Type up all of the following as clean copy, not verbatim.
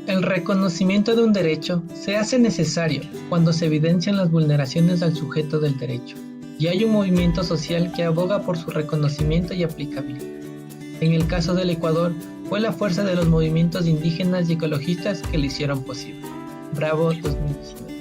El reconocimiento de un derecho se hace necesario cuando se evidencian las vulneraciones al sujeto del derecho y hay un movimiento social que aboga por su reconocimiento y aplicabilidad. En el caso del Ecuador, fue la fuerza de los movimientos indígenas y ecologistas que lo hicieron posible. Bravo 2019.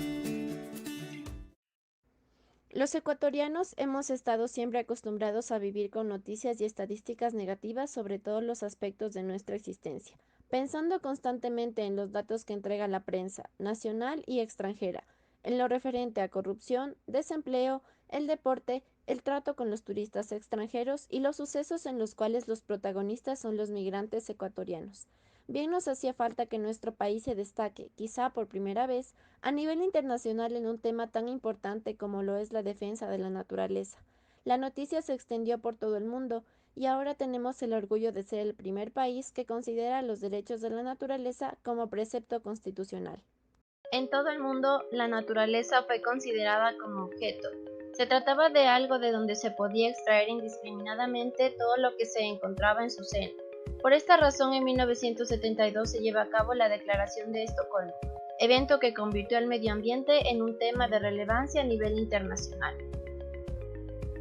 Los ecuatorianos hemos estado siempre acostumbrados a vivir con noticias y estadísticas negativas sobre todos los aspectos de nuestra existencia, pensando constantemente en los datos que entrega la prensa, nacional y extranjera, en lo referente a corrupción, desempleo, el deporte, el trato con los turistas extranjeros y los sucesos en los cuales los protagonistas son los migrantes ecuatorianos. Bien nos hacía falta que nuestro país se destaque, quizá por primera vez, a nivel internacional en un tema tan importante como lo es la defensa de la naturaleza. La noticia se extendió por todo el mundo y ahora tenemos el orgullo de ser el primer país que considera los derechos de la naturaleza como precepto constitucional. En todo el mundo, la naturaleza fue considerada como objeto. Se trataba de algo de donde se podía extraer indiscriminadamente todo lo que se encontraba en su seno. Por esta razón, en 1972 se lleva a cabo la Declaración de Estocolmo, evento que convirtió al medio ambiente en un tema de relevancia a nivel internacional.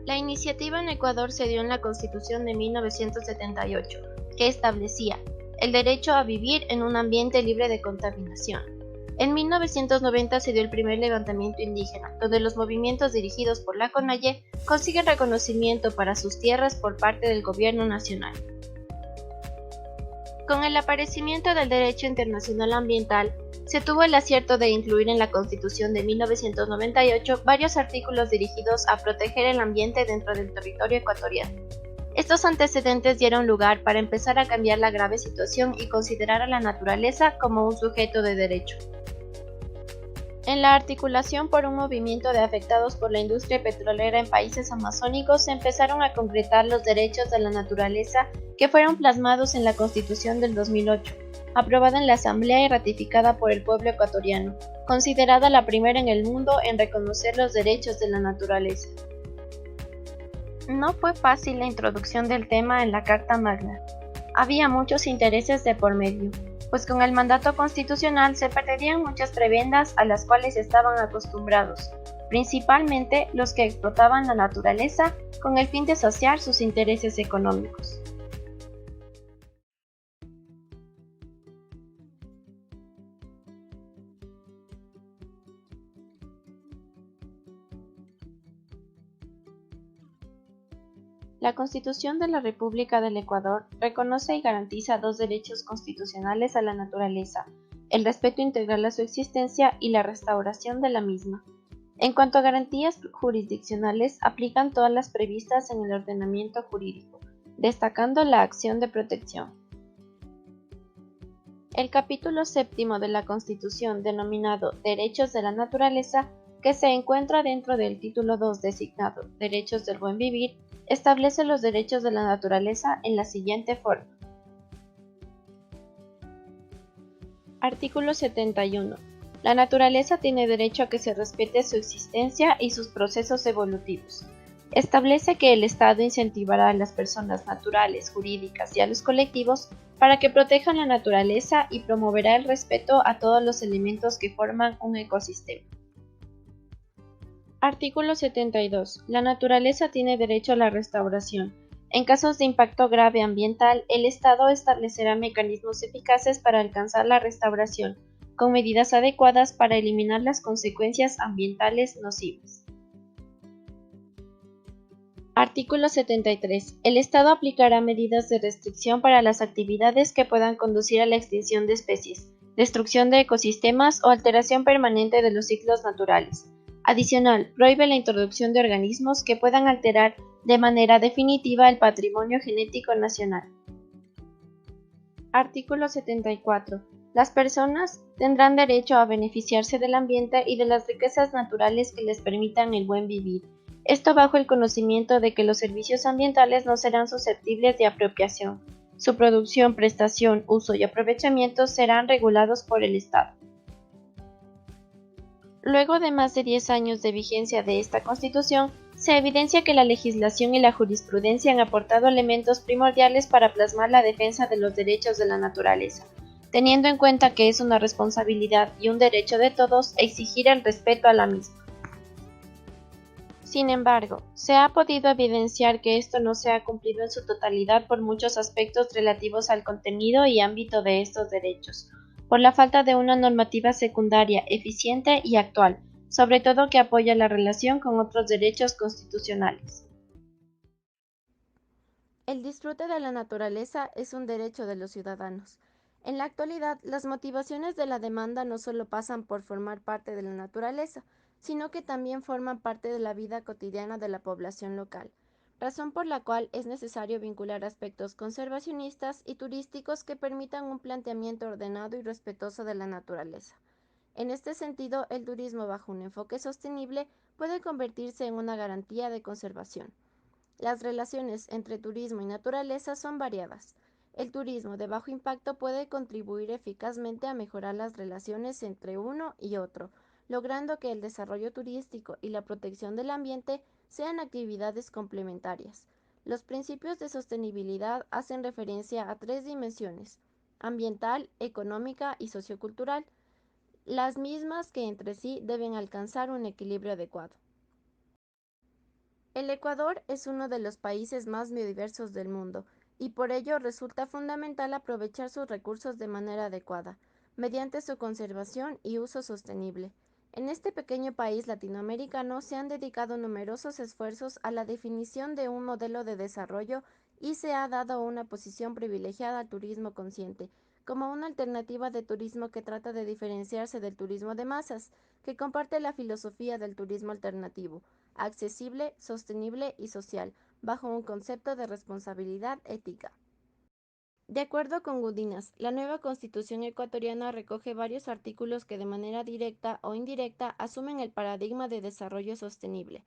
La iniciativa en Ecuador se dio en la Constitución de 1978, que establecía el derecho a vivir en un ambiente libre de contaminación. En 1990 se dio el primer levantamiento indígena, donde los movimientos dirigidos por la CONAIE consiguen reconocimiento para sus tierras por parte del gobierno nacional. Con el aparecimiento del derecho internacional ambiental, se tuvo el acierto de incluir en la Constitución de 1998 varios artículos dirigidos a proteger el ambiente dentro del territorio ecuatoriano. Estos antecedentes dieron lugar para empezar a cambiar la grave situación y considerar a la naturaleza como un sujeto de derecho. En la articulación por un movimiento de afectados por la industria petrolera en países amazónicos se empezaron a concretar los derechos de la naturaleza que fueron plasmados en la Constitución del 2008, aprobada en la Asamblea y ratificada por el pueblo ecuatoriano, considerada la primera en el mundo en reconocer los derechos de la naturaleza. No fue fácil la introducción del tema en la Carta Magna. Había muchos intereses de por medio, pues con el mandato constitucional se perderían muchas prebendas a las cuales estaban acostumbrados, principalmente los que explotaban la naturaleza con el fin de saciar sus intereses económicos. La Constitución de la República del Ecuador reconoce y garantiza dos derechos constitucionales a la naturaleza: el respeto integral a su existencia y la restauración de la misma. En cuanto a garantías jurisdiccionales, aplican todas las previstas en el ordenamiento jurídico, destacando la acción de protección. El capítulo séptimo de la Constitución, denominado Derechos de la Naturaleza, que se encuentra dentro del título 2 designado Derechos del Buen Vivir, establece los derechos de la naturaleza en la siguiente forma. Artículo 71. La naturaleza tiene derecho a que se respete su existencia y sus procesos evolutivos. Establece que el Estado incentivará a las personas naturales, jurídicas y a los colectivos para que protejan la naturaleza y promoverá el respeto a todos los elementos que forman un ecosistema. Artículo 72. La naturaleza tiene derecho a la restauración. En casos de impacto grave ambiental, el Estado establecerá mecanismos eficaces para alcanzar la restauración, con medidas adecuadas para eliminar las consecuencias ambientales nocivas. Artículo 73. El Estado aplicará medidas de restricción para las actividades que puedan conducir a la extinción de especies, destrucción de ecosistemas o alteración permanente de los ciclos naturales. Adicional, prohíbe la introducción de organismos que puedan alterar de manera definitiva el patrimonio genético nacional. Artículo 74. Las personas tendrán derecho a beneficiarse del ambiente y de las riquezas naturales que les permitan el buen vivir. Esto bajo el conocimiento de que los servicios ambientales no serán susceptibles de apropiación. Su producción, prestación, uso y aprovechamiento serán regulados por el Estado. Luego de más de 10 años de vigencia de esta Constitución, se evidencia que la legislación y la jurisprudencia han aportado elementos primordiales para plasmar la defensa de los derechos de la naturaleza. teniendo en cuenta que es una responsabilidad y un derecho de todos exigir el respeto a la misma. Sin embargo, se ha podido evidenciar que esto no se ha cumplido en su totalidad por muchos aspectos relativos al contenido y ámbito de estos derechos, por la falta de una normativa secundaria eficiente y actual, sobre todo que apoya la relación con otros derechos constitucionales. El disfrute de la naturaleza es un derecho de los ciudadanos. En la actualidad, las motivaciones de la demanda no solo pasan por formar parte de la naturaleza, sino que también forman parte de la vida cotidiana de la población local, razón por la cual es necesario vincular aspectos conservacionistas y turísticos que permitan un planteamiento ordenado y respetuoso de la naturaleza. En este sentido, el turismo bajo un enfoque sostenible puede convertirse en una garantía de conservación. Las relaciones entre turismo y naturaleza son variadas. El turismo de bajo impacto puede contribuir eficazmente a mejorar las relaciones entre uno y otro, logrando que el desarrollo turístico y la protección del ambiente sean actividades complementarias. Los principios de sostenibilidad hacen referencia a tres dimensiones: ambiental, económica y sociocultural, las mismas que entre sí deben alcanzar un equilibrio adecuado. El Ecuador es uno de los países más biodiversos del mundo, y por ello resulta fundamental aprovechar sus recursos de manera adecuada, mediante su conservación y uso sostenible. En este pequeño país latinoamericano se han dedicado numerosos esfuerzos a la definición de un modelo de desarrollo y se ha dado una posición privilegiada al turismo consciente, como una alternativa de turismo que trata de diferenciarse del turismo de masas, que comparte la filosofía del turismo alternativo, accesible, sostenible y social, bajo un concepto de responsabilidad ética. De acuerdo con Gudinas, la nueva Constitución ecuatoriana recoge varios artículos que de manera directa o indirecta asumen el paradigma de desarrollo sostenible.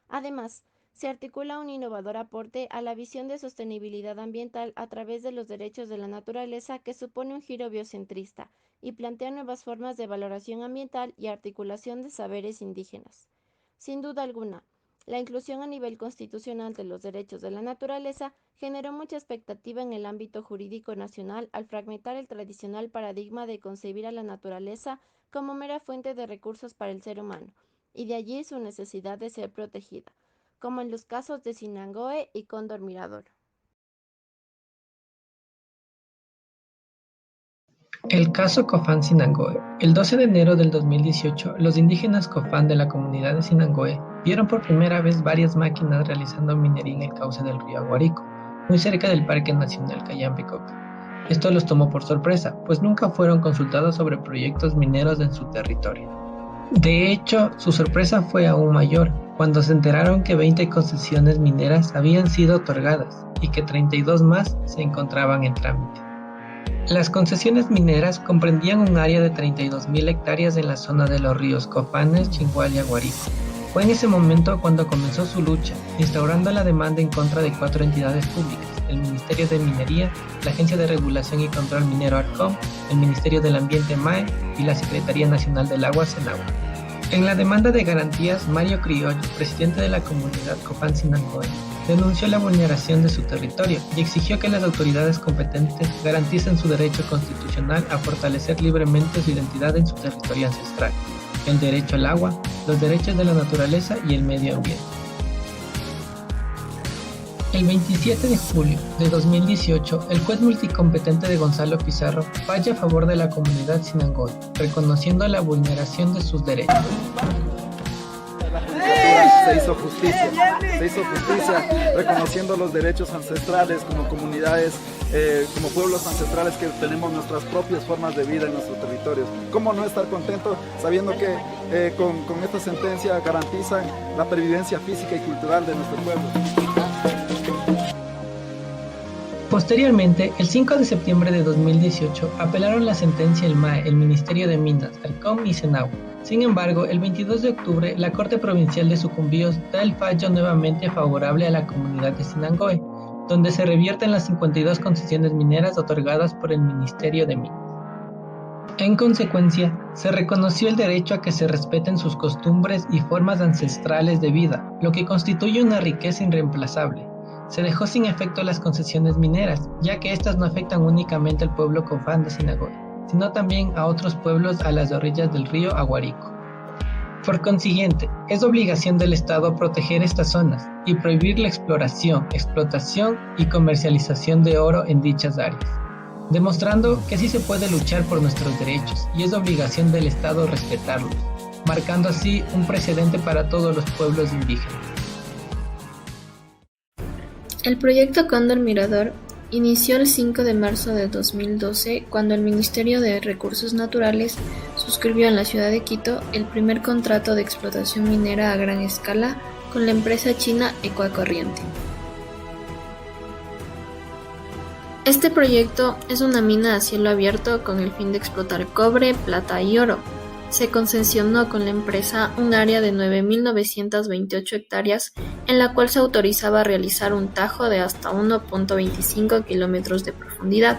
Además, se articula un innovador aporte a la visión de sostenibilidad ambiental a través de los derechos de la naturaleza, que supone un giro biocentrista y plantea nuevas formas de valoración ambiental y articulación de saberes indígenas. Sin duda alguna, la inclusión a nivel constitucional de los derechos de la naturaleza generó mucha expectativa en el ámbito jurídico nacional al fragmentar el tradicional paradigma de concebir a la naturaleza como mera fuente de recursos para el ser humano, y de allí su necesidad de ser protegida, como en los casos de Sinangoe y Cóndor Mirador. El caso Cofán-Sinangoe. El 12 de enero del 2018, los indígenas Cofán de la comunidad de Sinangoe vieron por primera vez varias máquinas realizando minería en el cauce del río Aguarico, muy cerca del Parque Nacional Cayambe-Coca. Esto los tomó por sorpresa, pues nunca fueron consultados sobre proyectos mineros en su territorio. De hecho, su sorpresa fue aún mayor cuando se enteraron que 20 concesiones mineras habían sido otorgadas y que 32 más se encontraban en trámite. Las concesiones mineras comprendían un área de 32.000 hectáreas en la zona de los ríos Cofanes, Chingual y Aguarico. Fue en ese momento cuando comenzó su lucha, instaurando la demanda en contra de 4 entidades públicas: el Ministerio de Minería, la Agencia de Regulación y Control Minero ARCOM, el Ministerio del Ambiente MAE y la Secretaría Nacional del Agua SENAGUA. En la demanda de garantías, Mario Criollo, presidente de la comunidad Cofán-Sinangoe, denunció la vulneración de su territorio y exigió que las autoridades competentes garanticen su derecho constitucional a fortalecer libremente su identidad en su territorio ancestral, el derecho al agua, los derechos de la naturaleza y el medio ambiente. El 27 de julio de 2018, el juez multicompetente de Gonzalo Pizarro falla a favor de la comunidad Sinangoe, reconociendo la vulneración de sus derechos. Se hizo justicia reconociendo los derechos ancestrales como comunidades, como pueblos ancestrales que tenemos nuestras propias formas de vida en nuestros territorios. ¿Cómo no estar contento sabiendo que con esta sentencia garantizan la pervivencia física y cultural de nuestro pueblo? Posteriormente, el 5 de septiembre de 2018, apelaron la sentencia el MAE, el Ministerio de Minas, ARCOM y SENAGUA. Sin embargo, el 22 de octubre, la Corte Provincial de Sucumbíos da el fallo nuevamente favorable a la comunidad de Sinangoe, donde se revierten las 52 concesiones mineras otorgadas por el Ministerio de Minas. En consecuencia, se reconoció el derecho a que se respeten sus costumbres y formas ancestrales de vida, lo que constituye una riqueza irreemplazable. Se dejó sin efecto las concesiones mineras, ya que estas no afectan únicamente al pueblo Cofán de Sinangoe, sino también a otros pueblos a las orillas del río Aguarico. Por consiguiente, es obligación del Estado proteger estas zonas y prohibir la exploración, explotación y comercialización de oro en dichas áreas, demostrando que sí se puede luchar por nuestros derechos y es obligación del Estado respetarlos, marcando así un precedente para todos los pueblos indígenas. El proyecto Cóndor Mirador inició el 5 de marzo de 2012 cuando el Ministerio de Recursos Naturales suscribió en la ciudad de Quito el primer contrato de explotación minera a gran escala con la empresa china Ecuacorriente. Este proyecto es una mina a cielo abierto con el fin de explotar cobre, plata y oro. Se concesionó con la empresa un área de 9.928 hectáreas en la cual se autorizaba realizar un tajo de hasta 1.25 kilómetros de profundidad.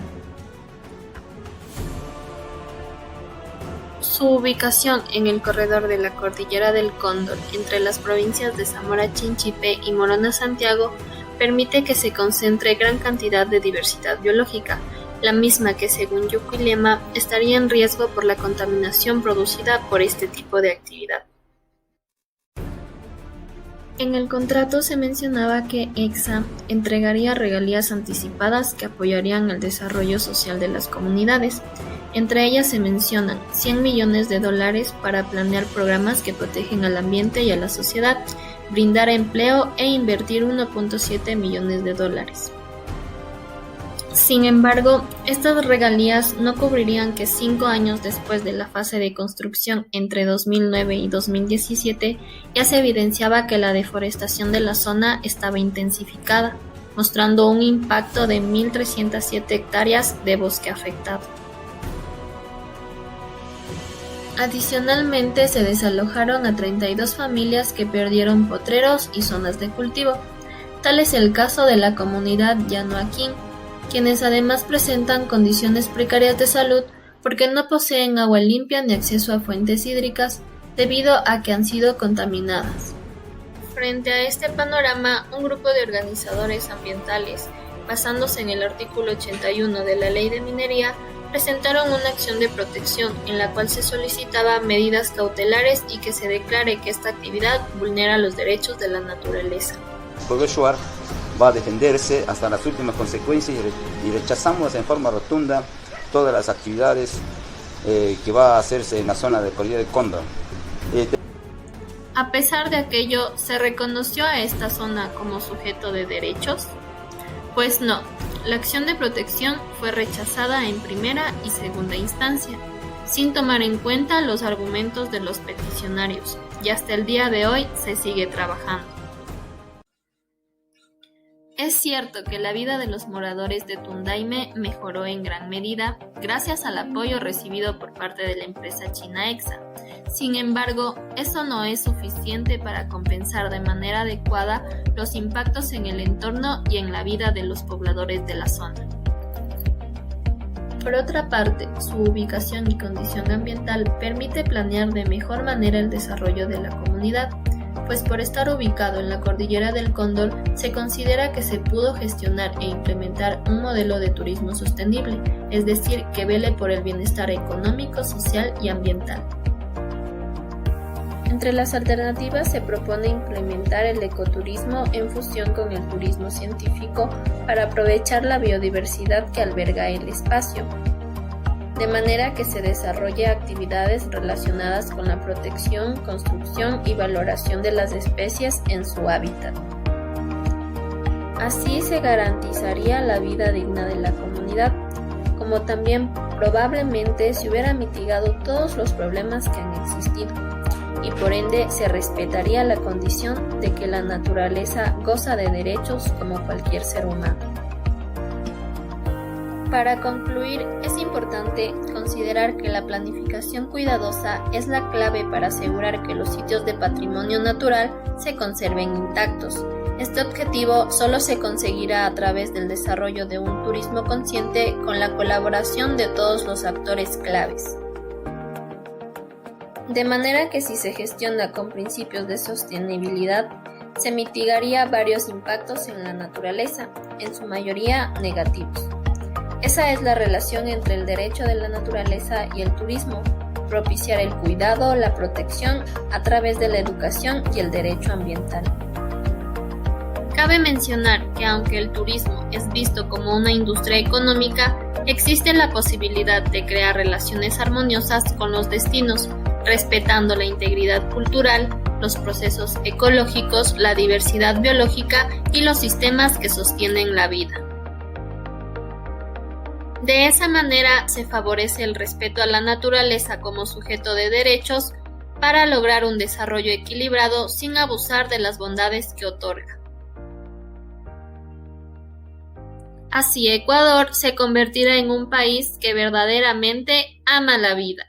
Su ubicación en el corredor de la Cordillera del Cóndor entre las provincias de Zamora Chinchipe y Morona Santiago permite que se concentre gran cantidad de diversidad biológica, la misma que según Yucuilema estaría en riesgo por la contaminación producida por este tipo de actividad. En el contrato se mencionaba que EXA entregaría regalías anticipadas que apoyarían el desarrollo social de las comunidades. Entre ellas se mencionan $100 millones para planear programas que protegen al ambiente y a la sociedad, brindar empleo e invertir $1.7 millones. Sin embargo, estas regalías no cubrirían que 5 años después de la fase de construcción entre 2009 y 2017 ya se evidenciaba que la deforestación de la zona estaba intensificada, mostrando un impacto de 1.307 hectáreas de bosque afectado. Adicionalmente, se desalojaron a 32 familias que perdieron potreros y zonas de cultivo. Tal es el caso de la comunidad Llanoaquín, quienes además presentan condiciones precarias de salud porque no poseen agua limpia ni acceso a fuentes hídricas debido a que han sido contaminadas. Frente a este panorama, un grupo de organizadores ambientales, basándose en el artículo 81 de la Ley de Minería, presentaron una acción de protección en la cual se solicitaba medidas cautelares y que se declare que esta actividad vulnera los derechos de la naturaleza. El pueblo Shuar va a defenderse hasta las últimas consecuencias y rechazamos en forma rotunda todas las actividades que va a hacerse en la zona de Cordillera del Cóndor. A pesar de aquello, ¿se reconoció a esta zona como sujeto de derechos? Pues no, la acción de protección fue rechazada en primera y segunda instancia, sin tomar en cuenta los argumentos de los peticionarios, y hasta el día de hoy se sigue trabajando. Es cierto que la vida de los moradores de Tundaime mejoró en gran medida gracias al apoyo recibido por parte de la empresa china EXA. Sin embargo, eso no es suficiente para compensar de manera adecuada los impactos en el entorno y en la vida de los pobladores de la zona. Por otra parte, su ubicación y condición ambiental permite planear de mejor manera el desarrollo de la comunidad, pues por estar ubicado en la Cordillera del Cóndor se considera que se pudo gestionar e implementar un modelo de turismo sostenible, es decir, que vele por el bienestar económico, social y ambiental. Entre las alternativas se propone implementar el ecoturismo en fusión con el turismo científico para aprovechar la biodiversidad que alberga el espacio, de manera que se desarrolle actividades relacionadas con la protección, construcción y valoración de las especies en su hábitat. Así se garantizaría la vida digna de la comunidad, como también probablemente se hubiera mitigado todos los problemas que han existido, y por ende se respetaría la condición de que la naturaleza goza de derechos como cualquier ser humano. Para concluir, es importante considerar que la planificación cuidadosa es la clave para asegurar que los sitios de patrimonio natural se conserven intactos. Este objetivo solo se conseguirá a través del desarrollo de un turismo consciente con la colaboración de todos los actores claves. De manera que si se gestiona con principios de sostenibilidad, se mitigaría varios impactos en la naturaleza, en su mayoría negativos. Esa es la relación entre el derecho de la naturaleza y el turismo, propiciar el cuidado, la protección a través de la educación y el derecho ambiental. Cabe mencionar que aunque el turismo es visto como una industria económica, existe la posibilidad de crear relaciones armoniosas con los destinos, respetando la integridad cultural, los procesos ecológicos, la diversidad biológica y los sistemas que sostienen la vida. De esa manera se favorece el respeto a la naturaleza como sujeto de derechos para lograr un desarrollo equilibrado sin abusar de las bondades que otorga. Así, Ecuador se convertirá en un país que verdaderamente ama la vida.